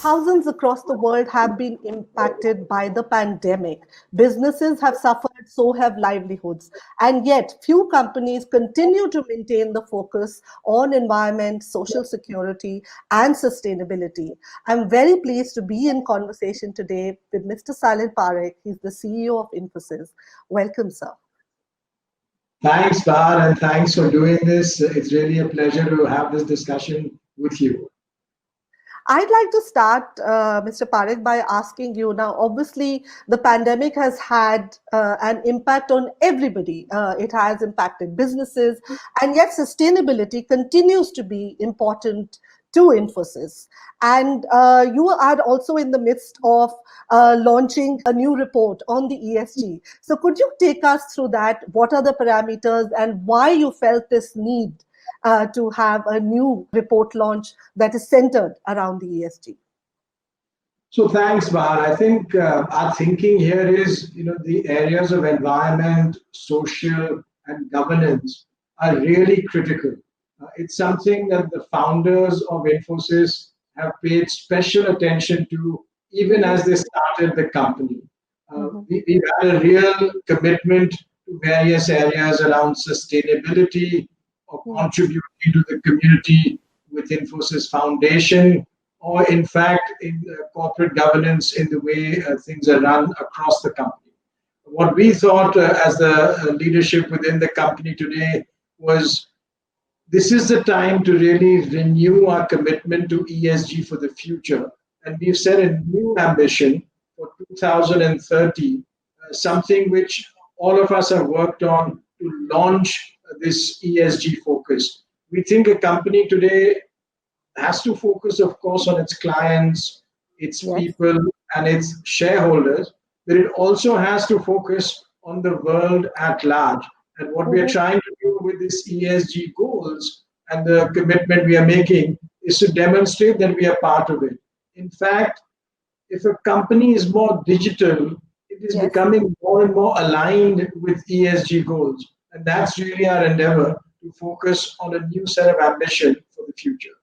Thousands across the world have been impacted by the pandemic. Businesses have suffered, so have livelihoods. And yet, few companies continue to maintain the focus on environment, social security, and sustainability. I'm very pleased to be in conversation today with Mr. Salil Parekh. He's the CEO of Infosys. Welcome, sir. Thanks, Bar, and thanks for doing this. It's really a pleasure to have this discussion with you. I'd like to start, Mr. Parekh, by asking you now. Obviously, the pandemic has had an impact on everybody. It has impacted businesses, and yet sustainability continues to be important to Infosys. And you are also in the midst of launching a new report on the ESG. So, could you take us through that? What are the parameters, and why you felt this need to have a new report launch that is centered around the ESG? So thanks, Bar. I think our thinking here is, the areas of environment, social, and governance are really critical. It's something that the founders of Infosys have paid special attention to, even as they started the company. We've had a real commitment to various areas around sustainability, or contributing to the community with Infosys Foundation, or in fact in corporate governance in the way things are run across the company. What we thought as the leadership within the company today was, this is the time to really renew our commitment to ESG for the future. And we've set a new ambition for 2030, something which all of us have worked on to launch this ESG focus. We think a company today has to focus, of course, on its clients, its people, and its shareholders, but it also has to focus on the world at large. And what we are trying to do with this ESG goals and the commitment we are making is to demonstrate that we are part of it. In fact, if a company is more digital, it is becoming more and more aligned with ESG goals. And that's really our endeavor, to focus on a new set of ambition for the future.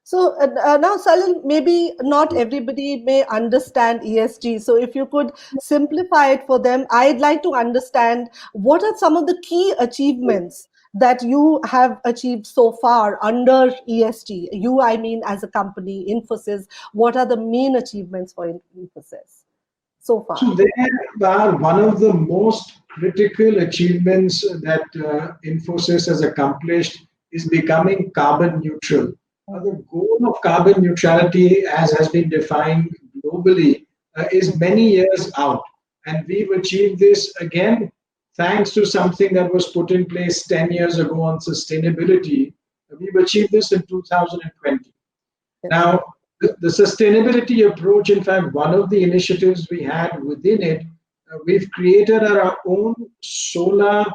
So now, Salil, maybe not everybody may understand ESG. So if you could simplify it for them, I'd like to understand what are some of the key achievements that you have achieved so far under ESG. You, I mean, as a company, Infosys, what are the main achievements for Infosys so far? So there are one of the most critical achievements that Infosys has accomplished is becoming carbon neutral. The goal of carbon neutrality, as has been defined globally, is many years out. And we've achieved this, again, thanks to something that was put in place 10 years ago on sustainability. We've achieved this in 2020. Now, the sustainability approach, in fact, one of the initiatives we had within it, we've created our own solar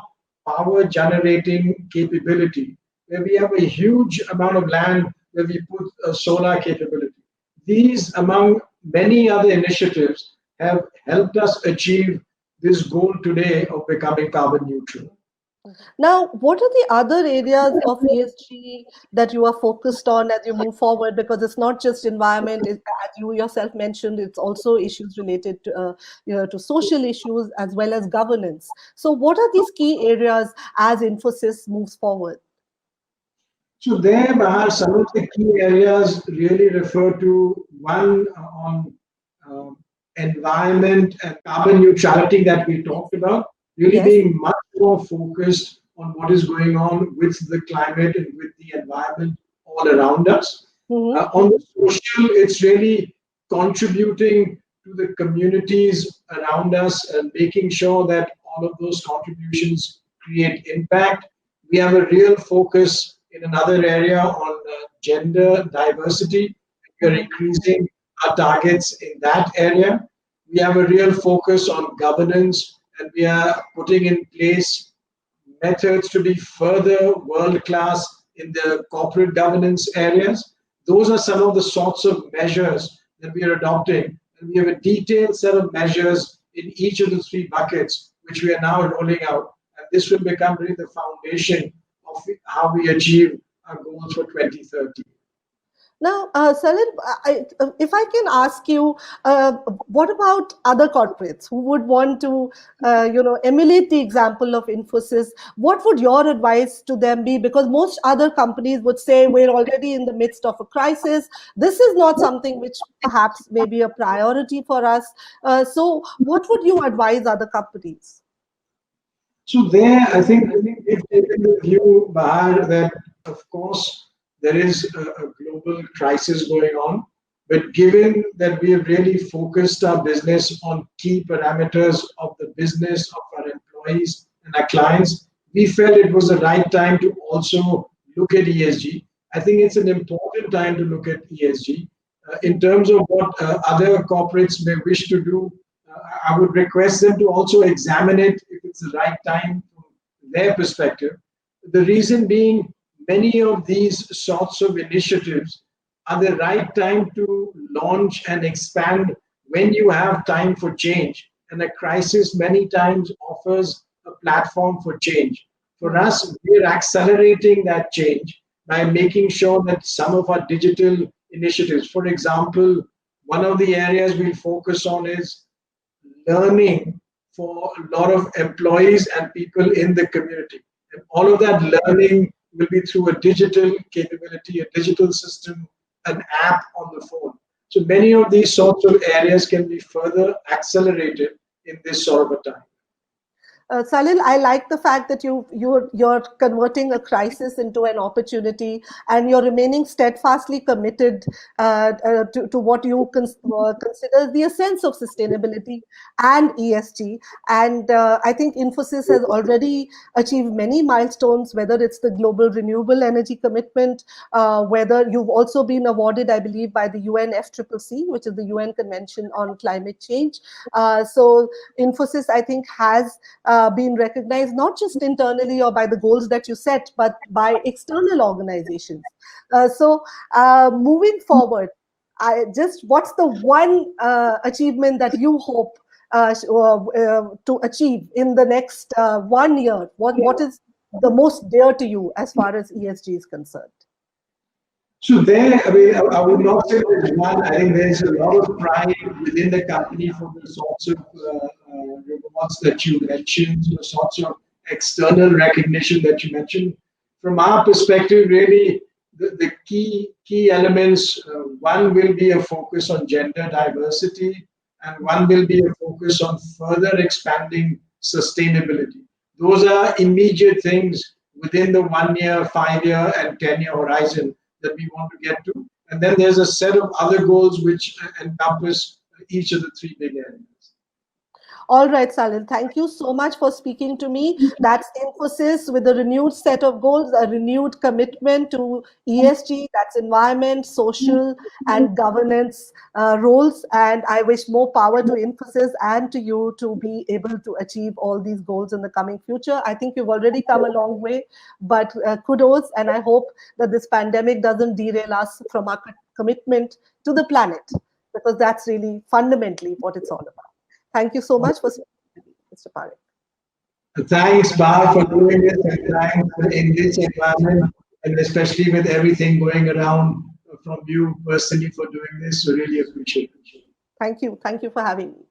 power generating capability, where we have a huge amount of land where we put a solar capability. These, among many other initiatives, have helped us achieve this goal today of becoming carbon neutral. Now, what are the other areas of ESG that you are focused on as you move forward? Because it's not just environment, as you yourself mentioned, it's also issues related to, to social issues as well as governance. So what are these key areas as Infosys moves forward? So there are some of the key areas really refer to one on environment and carbon neutrality that we talked about, really being much more focused on what is going on with the climate and with the environment all around us. On the social, it's really contributing to the communities around us and making sure that all of those contributions create impact. We have a real focus in another area on gender diversity. We are increasing our targets in that area. We have a real focus on governance, and we are putting in place methods to be further world-class in the corporate governance areas. Those are some of the sorts of measures that we are adopting. And we have a detailed set of measures in each of the three buckets, which we are now rolling out. And this will become really the foundation of how we achieve our goals for 2030. Now, Salil, if I can ask you, what about other corporates who would want to, emulate the example of Infosys? What would your advice to them be? Because most other companies would say we're already in the midst of a crisis. This is not something which perhaps may be a priority for us. So, what would you advise other companies? So there, I think we've taken the view, Bahar, that of course there is a global crisis going on, but given that we have really focused our business on key parameters of the business of our employees and our clients, we felt it was the right time to also look at ESG. I think it's an important time to look at ESG. In terms of what other corporates may wish to do, I would request them to also examine it if it's the right time from their perspective. The reason being, many of these sorts of initiatives are the right time to launch and expand when you have time for change. And a crisis many times offers a platform for change. For us, we're accelerating that change by making sure that some of our digital initiatives, for example, one of the areas we focus on is learning for a lot of employees and people in the community. And all of that learning will be through a digital capability, a digital system, an app on the phone. So many of these sorts of areas can be further accelerated in this sort of a time. Salil, I like the fact that you're converting a crisis into an opportunity, and you're remaining steadfastly committed to what you consider the essence of sustainability and ESG. And I think Infosys has already achieved many milestones, whether it's the global renewable energy commitment, whether you've also been awarded, I believe, by the UNFCCC, which is the UN Convention on Climate Change. So Infosys, I think, has been recognized not just internally or by the goals that you set, but by external organizations. Moving forward, what's the one achievement that you hope to achieve in the next 1 year? What is the most dear to you as far as ESG is concerned? So there, I mean, I would not say there's one. I think there's a lot of pride within the company for the sorts of rewards that you mentioned, the sorts of external recognition that you mentioned. From our perspective, really, the key elements. One will be a focus on gender diversity, and one will be a focus on further expanding sustainability. Those are immediate things within the 1 year, 5 year, and 10 year horizon that we want to get to. And then there's a set of other goals which encompass each of the three big areas. All right, Salil, thank you so much for speaking to me. That's Infosys with a renewed set of goals, a renewed commitment to ESG, that's environment, social, and governance roles. And I wish more power to Infosys and to you to be able to achieve all these goals in the coming future. I think you've already come a long way, but kudos. And I hope that this pandemic doesn't derail us from our commitment to the planet, because that's really fundamentally what it's all about. Thank you so much for speaking to me, Mr. Parekh. Thanks, Bar, for doing this, and thanks in this environment, and especially with everything going around from you personally for doing this. So really appreciate it. Thank you. Thank you for having me.